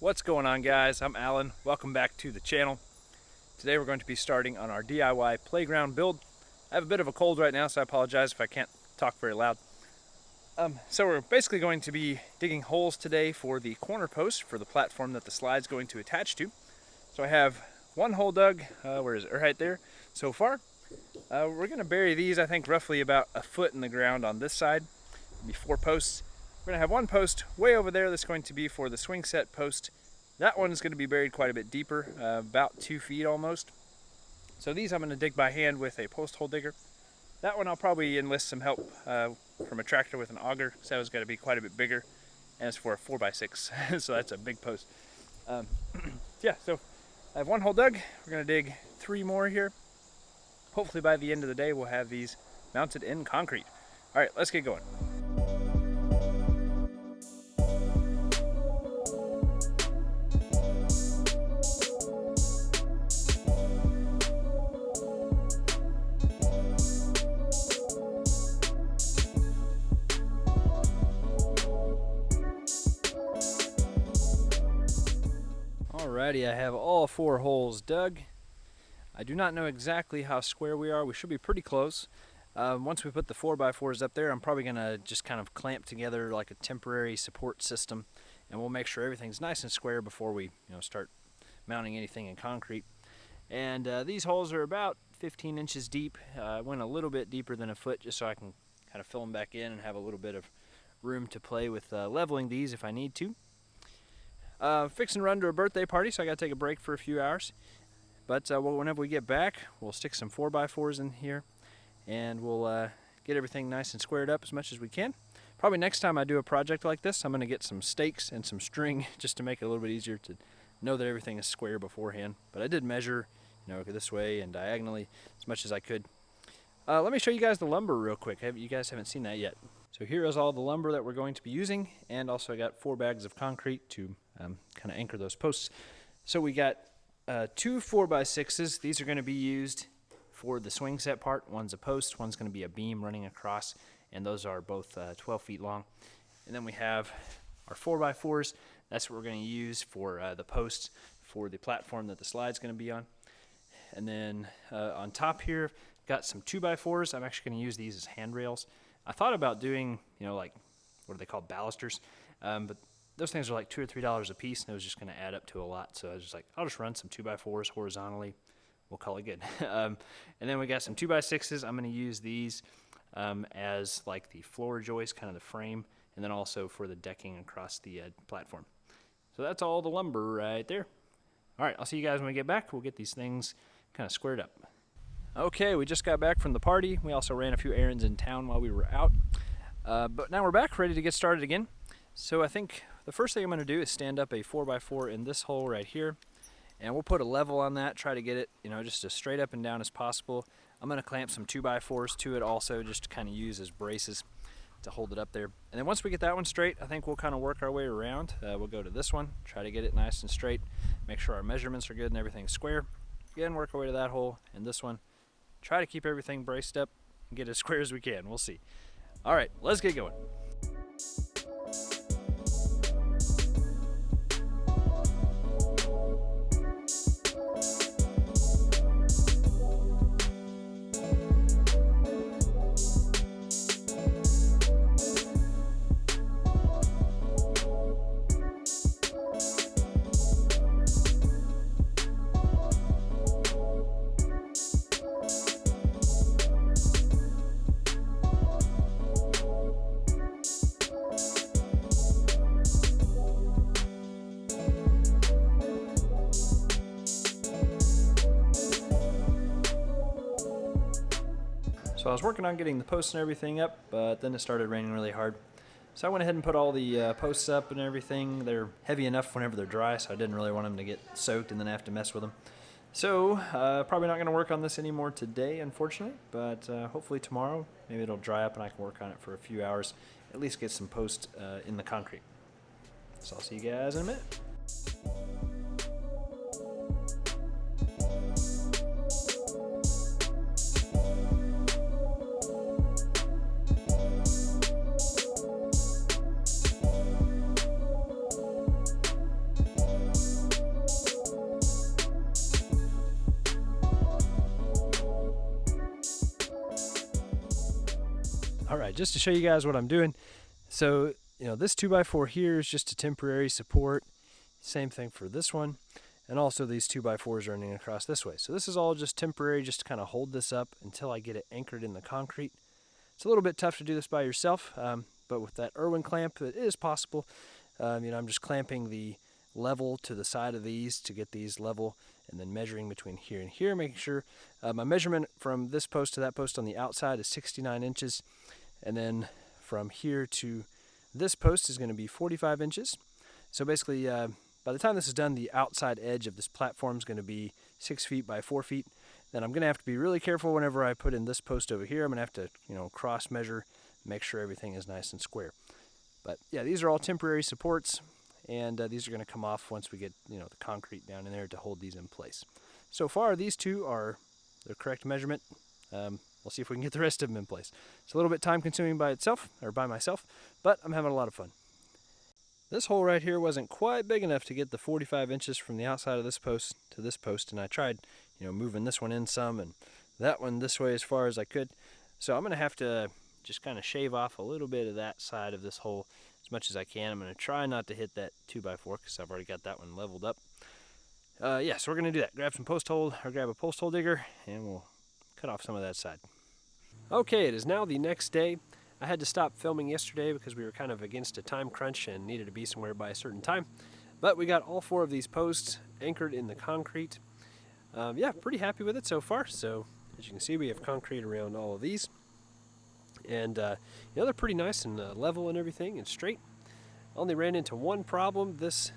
What's going on, guys? I'm Alan. Welcome back to the channel. Today we're going to be starting on our DIY playground build. I have a bit of a cold right now, so I apologize if I can't talk very loud. So we're basically going to be digging holes today for the corner post for the platform that the slide's going to attach to. So I have one hole dug, where is it? Right there so far. We're going to bury these, I think, roughly about a foot in the ground on this side. It'll be 4 posts. We're going to have one post way over there that's going to be for the swing set post. That one is going to be buried quite a bit deeper, about 2 feet almost. So these I'm going to dig by hand with a post hole digger. That one I'll probably enlist some help from a tractor with an auger, because that was going to be quite a bit bigger, and it's for a 4x6, so that's a big post. Yeah, so I have one hole dug. We're going to dig 3 more here. Hopefully by the end of the day we'll have these mounted in concrete. All right, let's get going. Alrighty, I have all 4 holes dug. I do not know exactly how square we are. We should be pretty close. Once we put the 4x4s up there, I'm probably going to just kind of clamp together like a temporary support system, and we'll make sure everything's nice and square before we start mounting anything in concrete. And these holes are about 15 inches deep. I went a little bit deeper than a foot just so I can kind of fill them back in and have a little bit of room to play with leveling these if I need to. Fixing to run to a birthday party, so I got to take a break for a few hours. But whenever we get back, we'll stick some 4x4s in here, and we'll get everything nice and squared up as much as we can. Probably next time I do a project like this, I'm going to get some stakes and some string just to make it a little bit easier to know that everything is square beforehand. But I did measure, this way and diagonally as much as I could. Let me show you guys the lumber real quick. You guys haven't seen that yet. So here is all the lumber that we're going to be using, and also I got 4 bags of concrete to kind of anchor those posts. So we got 2 4x6s. These are going to be used for the swing set part. One's a post, one's going to be a beam running across, and those are both 12 feet long. And then we have our 4x4s. That's what we're going to use for the posts for the platform that the slide's going to be on. And then on top here, got some 2x4s. I'm actually going to use these as handrails. I thought about doing, like, what are they called, balusters, but those things are like $2 or $3 a piece, and it was just going to add up to a lot. So I was just like, I'll just run some 2x4s horizontally. We'll call it good. And then we got some 2x6s. I'm going to use these as like the floor joist, kind of the frame, and then also for the decking across the platform. So that's all the lumber right there. All right, I'll see you guys when we get back. We'll get these things kind of squared up. Okay, we just got back from the party. We also ran a few errands in town while we were out. But now we're back, ready to get started again. So I think the first thing I'm going to do is stand up a 4x4 in this hole right here. And we'll put a level on that, try to get it, just as straight up and down as possible. I'm going to clamp some 2x4s to it also, just to kind of use as braces to hold it up there. And then once we get that one straight, I think we'll kind of work our way around. We'll go to this one, try to get it nice and straight, make sure our measurements are good and everything's square. Again, work our way to that hole and this one. Try to keep everything braced up and get as square as we can. We'll see. All right, let's get going. So I was working on getting the posts and everything up, but then it started raining really hard. So I went ahead and put all the posts up and everything. They're heavy enough whenever they're dry, so I didn't really want them to get soaked and then have to mess with them. So probably not going to work on this anymore today, unfortunately, but hopefully tomorrow maybe it'll dry up and I can work on it for a few hours, at least get some posts in the concrete. So I'll see you guys in a minute. Alright, just to show you guys what I'm doing. So, this 2x4 here is just a temporary support. Same thing for this one. And also these 2x4s running across this way. So this is all just temporary, just to kind of hold this up until I get it anchored in the concrete. It's a little bit tough to do this by yourself, but with that Irwin clamp, it is possible. I'm just clamping the level to the side of these to get these level, and then measuring between here and here, making sure my measurement from this post to that post on the outside is 69 inches, and then from here to this post is going to be 45 inches. So basically, by the time this is done, the outside edge of this platform is going to be 6 feet by 4 feet. Then I'm going to have to be really careful whenever I put in this post over here. I'm going to have to, cross measure, make sure everything is nice and square. But yeah, these are all temporary supports, and these are going to come off once we get, the concrete down in there to hold these in place. So far, these two are the correct measurement. We'll see if we can get the rest of them in place. It's a little bit time consuming by itself, or by myself, but I'm having a lot of fun. This hole right here wasn't quite big enough to get the 45 inches from the outside of this post to this post, and I tried, moving this one in some and that one this way as far as I could. So I'm going to have to just kind of shave off a little bit of that side of this hole as much as I can. I'm going to try not to hit that 2x4 because I've already got that one leveled up. So we're going to do that. Grab a post hole digger, and we'll cut off some of that side. Okay, it is now the next day. I had to stop filming yesterday because we were kind of against a time crunch and needed to be somewhere by a certain time. But we got all 4 of these posts anchored in the concrete. Pretty happy with it so far. So as you can see, we have concrete around all of these. And they're pretty nice and level and everything and straight. Only ran into one problem. This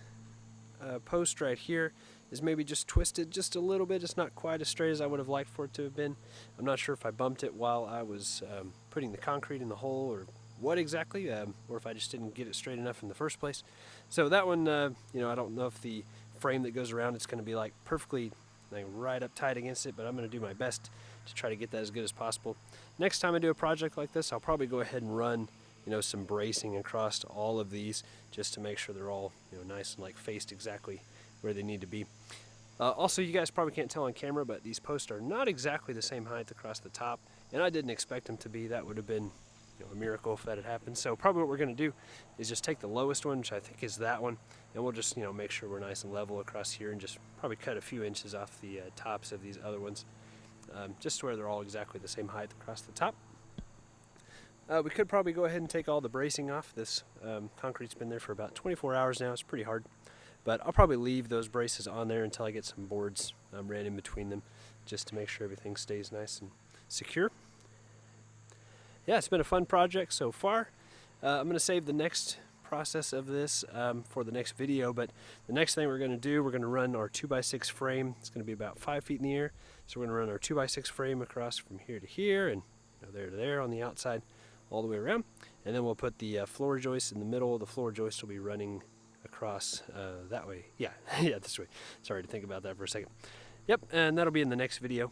post right here is maybe just twisted just a little bit. It's not quite as straight as I would have liked for it to have been. I'm not sure if I bumped it while I was putting the concrete in the hole or what exactly, or if I just didn't get it straight enough in the first place. So that one, I don't know if the frame that goes around it's going to be like perfectly right up tight against it, but I'm going to do my best to try to get that as good as possible. Next time I do a project like this, I'll probably go ahead and run some bracing across all of these just to make sure they're all nice and faced exactly where they need to be. Also, you guys probably can't tell on camera, but these posts are not exactly the same height across the top, and I didn't expect them to be. That would have been a miracle if that had happened. So probably what we're going to do is just take the lowest one, which I think is that one, and we'll just make sure we're nice and level across here, and just probably cut a few inches off the tops of these other ones, just to where they're all exactly the same height across the top. We could probably go ahead and take all the bracing off. This concrete's been there for about 24 hours now. It's pretty hard. But I'll probably leave those braces on there until I get some boards ran in between them, just to make sure everything stays nice and secure. Yeah, it's been a fun project so far. I'm going to save the next process of this for the next video, but the next thing we're going to do, we're going to run our 2x6 frame. It's going to be about 5 feet in the air. So we're going to run our 2x6 frame across from here to here and there to there on the outside, all the way around. And then we'll put the floor joist in the middle. The floor joist will be running across that way. Yeah, this way. Sorry to think about that for a second. Yep, and that'll be in the next video.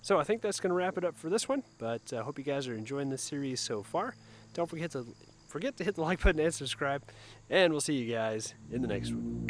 So I think that's going to wrap it up for this one, but I hope you guys are enjoying this series so far. Don't forget to hit the like button and subscribe, and we'll see you guys in the next one.